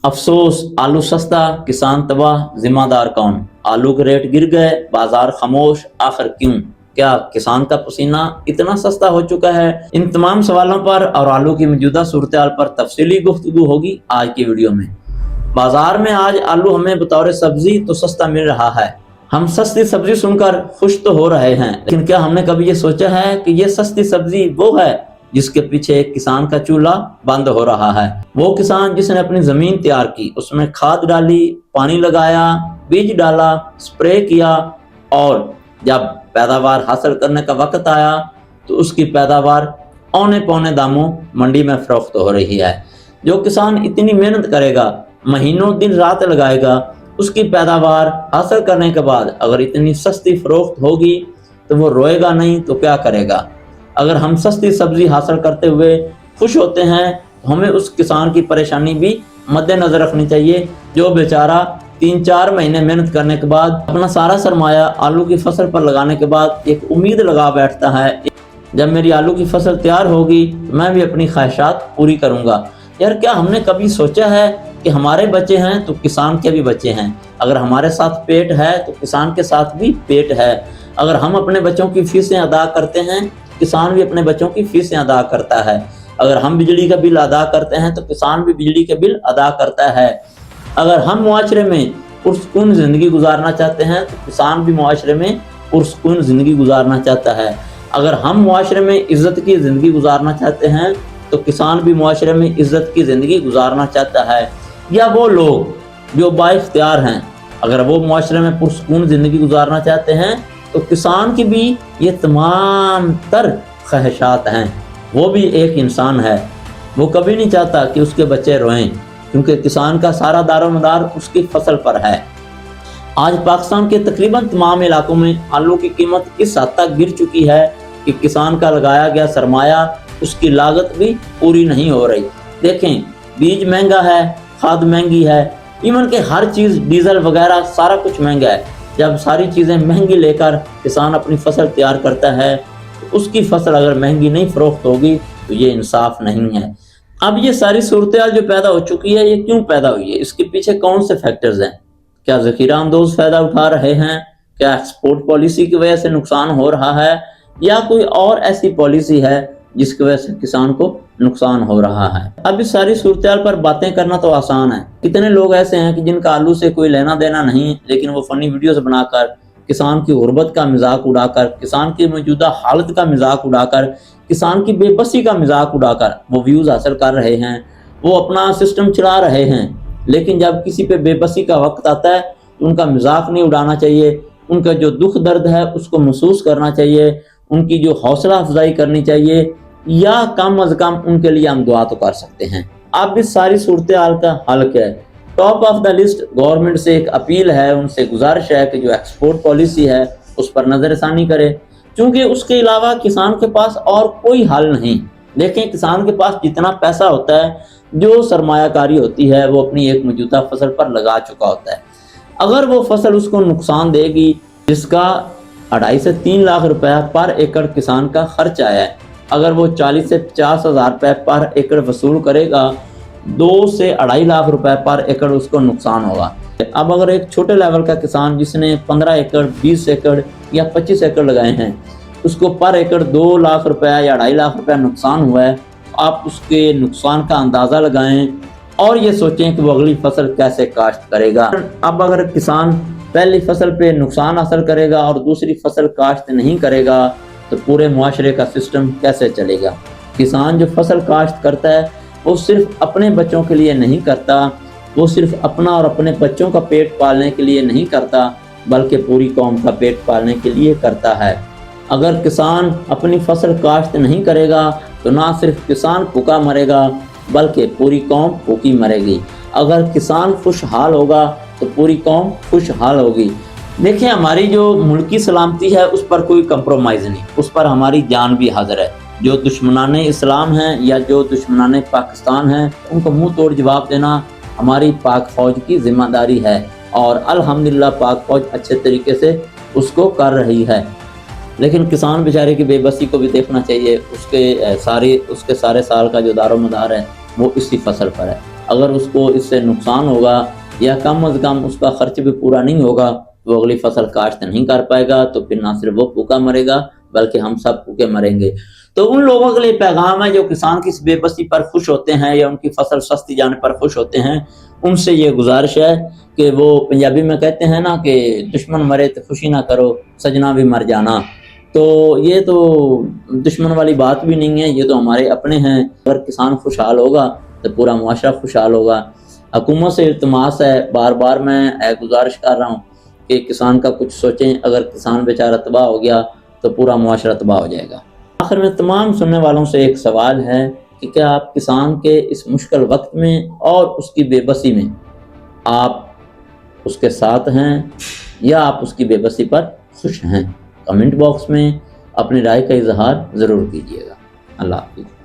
अफसोस आलू सस्ता किसान तबाह जिम्मेदार कौन। आलू के रेट गिर गए बाजार खामोश आखिर क्यों। क्या किसान का पसीना इतना सस्ता हो चुका है। इन तमाम सवालों पर और आलू की मौजूदा सूरत-ए-हाल पर तफसीली गुफ्तगू होगी आज की वीडियो में। बाजार में आज आलू हमें बतौर सब्जी तो सस्ता मिल रहा है। हम सस्ती सब्जी सुनकर खुश तो हो रहे हैं, लेकिन क्या हमने कभी ये सोचा है कि ये सस्ती सब्जी वो है जिसके पीछे एक किसान का चूल्हा बंद हो रहा है। वो किसान जिसने अपनी जमीन तैयार की, उसमें खाद डाली, पानी लगाया, बीज डाला, स्प्रे किया और जब पैदावार हासिल करने का वक्त आया तो उसकी पैदावार औने पौने दामों मंडी में फरोख्त हो रही है। जो किसान इतनी मेहनत करेगा, महीनों दिन रात लगाएगा, उसकी पैदावार हासिल करने के बाद अगर इतनी सस्ती फरोख्त होगी तो वो रोएगा नहीं तो क्या करेगा। अगर हम सस्ती सब्जी हासिल करते हुए खुश होते हैं तो हमें उस किसान की परेशानी भी मद्देनजर रखनी चाहिए, जो बेचारा 3-4 महीने मेहनत करने के बाद अपना सारा सरमाया आलू की फसल पर लगाने के बाद एक उम्मीद लगा बैठता है, जब मेरी आलू की फसल तैयार होगी मैं भी अपनी ख्वाहिशात पूरी करूंगा। यार, क्या हमने कभी सोचा है कि हमारे बच्चे हैं तो किसान के भी बच्चे हैं। अगर हमारे साथ पेट है तो किसान के साथ भी पेट है। अगर हम अपने बच्चों की फीसें अदा करते हैं, किसान भी अपने बच्चों की फीसें अदा करता है। अगर हम बिजली का बिल अदा करते हैं तो किसान भी बिजली के बिल अदा करता है। अगर हम मुआशरे में पुरसुकून ज़िंदगी गुजारना चाहते हैं तो किसान भी मुआशरे में पुरसुकून ज़िंदगी गुजारना चाहता है। अगर हम मुआशरे में इज़्ज़त की ज़िंदगी गुजारना चाहते हैं तो किसान भी मुआशरे में इज़्ज़त की ज़िंदगी गुजारना चाहता है। या वो लोग जो बाइख्तियार हैं, अगर वो मुआशरे में पुरसुकून ज़िंदगी गुजारना चाहते हैं तो किसान की भी ये तमाम तर ख्वाहिशात हैं। वो भी एक इंसान है, वो कभी नहीं चाहता कि उसके बच्चे रोएं, क्योंकि किसान का सारा दारोमदार उसकी फसल पर है। आज पाकिस्तान के तकरीबन तमाम इलाकों में आलू की कीमत इस हद तक गिर चुकी है कि किसान का लगाया गया सरमाया, उसकी लागत भी पूरी नहीं हो रही। देखें, बीज महंगा है, खाद महंगी है, इवन के हर चीज़ डीजल वगैरह सारा कुछ महंगा है। जब सारी चीज़ें महंगी लेकर किसान अपनी फसल तैयार करता है तो उसकी फसल अगर महंगी नहीं फरोख्त होगी तो ये इंसाफ नहीं है। अब ये सारी सूरत-ए-हाल जो पैदा हो चुकी है, ये क्यों पैदा हुई है, इसके पीछे कौन से फैक्टर्स हैं। क्या ज़ख़ीरा अंदोज़ फ़ायदा उठा रहे हैं, क्या एक्सपोर्ट पॉलिसी की वजह से नुकसान हो रहा है, या कोई और ऐसी पॉलिसी है जिसकी वजह से किसान को नुकसान हो रहा है। अब इस सारी सूरत-ए-हाल पर बातें करना तो आसान है। कितने लोग ऐसे हैं कि जिनका आलू से कोई लेना देना नहीं, लेकिन वो फनी वीडियोस बनाकर किसान की गुर्बत का मजाक उड़ाकर, किसान की मौजूदा हालत का मजाक उड़ाकर, किसान की बेबसी का मजाक उड़ाकर वो व्यूज़ हासिल कर रहे हैं, वो अपना सिस्टम चला रहे हैं। लेकिन जब किसी पे बेबसी का वक्त आता है तो उनका मजाक नहीं उड़ाना चाहिए, उनका जो दुख दर्द है उसको महसूस करना चाहिए, उनकी जो हौसला अफजाई करनी चाहिए, या कम अज कम उनके लिए हम दुआ तो कर सकते हैं। अब इस सारी सूरत-ए-हाल का हल क्या है। Top of the list government से एक अपील है, उनसे गुजारिश है कि जो एक्सपोर्ट पॉलिसी है उस पर नज़रसानी करे, क्योंकि उसके अलावा किसान के पास और कोई हल नहीं। देखें, किसान के पास जितना पैसा होता है, जो सरमायाकारी होती है, वो अपनी एक मौजूदा फसल पर लगा चुका होता है। अगर वो फसल उसको नुकसान देगी, जिसका 2.5 से 3 लाख रुपया पर एकड़ किसान का खर्च आया है, अगर वो 40 से 50 हज़ार रुपये पर एकड़ वसूल करेगा, 2 से 2.5 लाख रुपए पर एकड़ उसको नुकसान होगा। अब अगर एक छोटे लेवल का किसान जिसने 15 एकड़, 20 एकड़ या 25 एकड़ लगाए हैं, उसको पर एकड़ 2 लाख रुपए या 2.5 लाख रुपए नुकसान हुआ है, आप उसके नुकसान का अंदाज़ा लगाएं और ये सोचें कि वो अगली फसल कैसे काश्त करेगा। अब अगर किसान पहली फसल पे नुकसान हासिल करेगा और दूसरी फसल काश्त नहीं करेगा तो पूरे मुआशरे का सिस्टम कैसे चलेगा। किसान जो फसल काश्त करता है वो सिर्फ अपने बच्चों के लिए नहीं करता, वो सिर्फ अपना और अपने बच्चों का पेट पालने के लिए नहीं करता, बल्कि पूरी कौम का पेट पालने के लिए करता है। अगर किसान अपनी फसल काश्त नहीं करेगा तो ना सिर्फ किसान भूखा मरेगा बल्कि पूरी कौम भूखी मरेगी। अगर किसान खुशहाल होगा तो पूरी कौम खुशहाल होगी। देखिए, हमारी जो मुल्की सलामती है उस पर कोई कंप्रोमाइज़ नहीं, उस पर हमारी जान भी हाजिर है। जो दुश्मनाने इस्लाम हैं या जो दुश्मनाने पाकिस्तान हैं, उनको मुंह तोड़ जवाब देना हमारी पाक फ़ौज की जिम्मेदारी है और अल्हम्दुलिल्लाह पाक फ़ौज अच्छे तरीके से उसको कर रही है। लेकिन किसान बेचारे की बेबसी को भी देखना चाहिए, उसके सारे साल का जो दारोमदार है वो इसी फसल पर है। اگر اس کو اس سے نقصان ہوگا یا کم از کم اس کا خرچ بھی پورا نہیں ہوگا تو وہ اگلی فصل کاشت نہیں کر پائے گا، تو پھر نہ صرف وہ بھوکا مرے گا بلکہ ہم سب بھوکے مریں گے۔ تو ان لوگوں کے لیے پیغام ہے جو کسان کی اس بے بسی پر خوش ہوتے ہیں یا ان کی فصل سستی جانے پر خوش ہوتے ہیں، ان سے یہ گزارش ہے کہ وہ پنجابی میں کہتے ہیں نا کہ دشمن مرے تو خوشی نہ کرو، سجنا بھی مر جانا۔ تو یہ تو دشمن والی بات بھی نہیں ہے، یہ تو ہمارے اپنے ہیں۔ اگر کسان خوشحال ہوگا تو پورا معاشرہ خوشحال ہوگا۔ حکومت سے التماس ہے، بار بار میں گزارش کر رہا ہوں کہ کسان کا کچھ سوچیں، اگر کسان بیچارہ تباہ ہو گیا تو پورا معاشرہ تباہ ہو جائے گا۔ آخر میں تمام سننے والوں سے ایک سوال ہے کہ کیا آپ کسان کے اس مشکل وقت میں اور اس کی بے بسی میں آپ اس کے ساتھ ہیں یا آپ اس کی بے بسی پر خوش ہیں؟ کمنٹ باکس میں اپنی رائے کا اظہار ضرور کیجیے گا۔ اللہ حافظ۔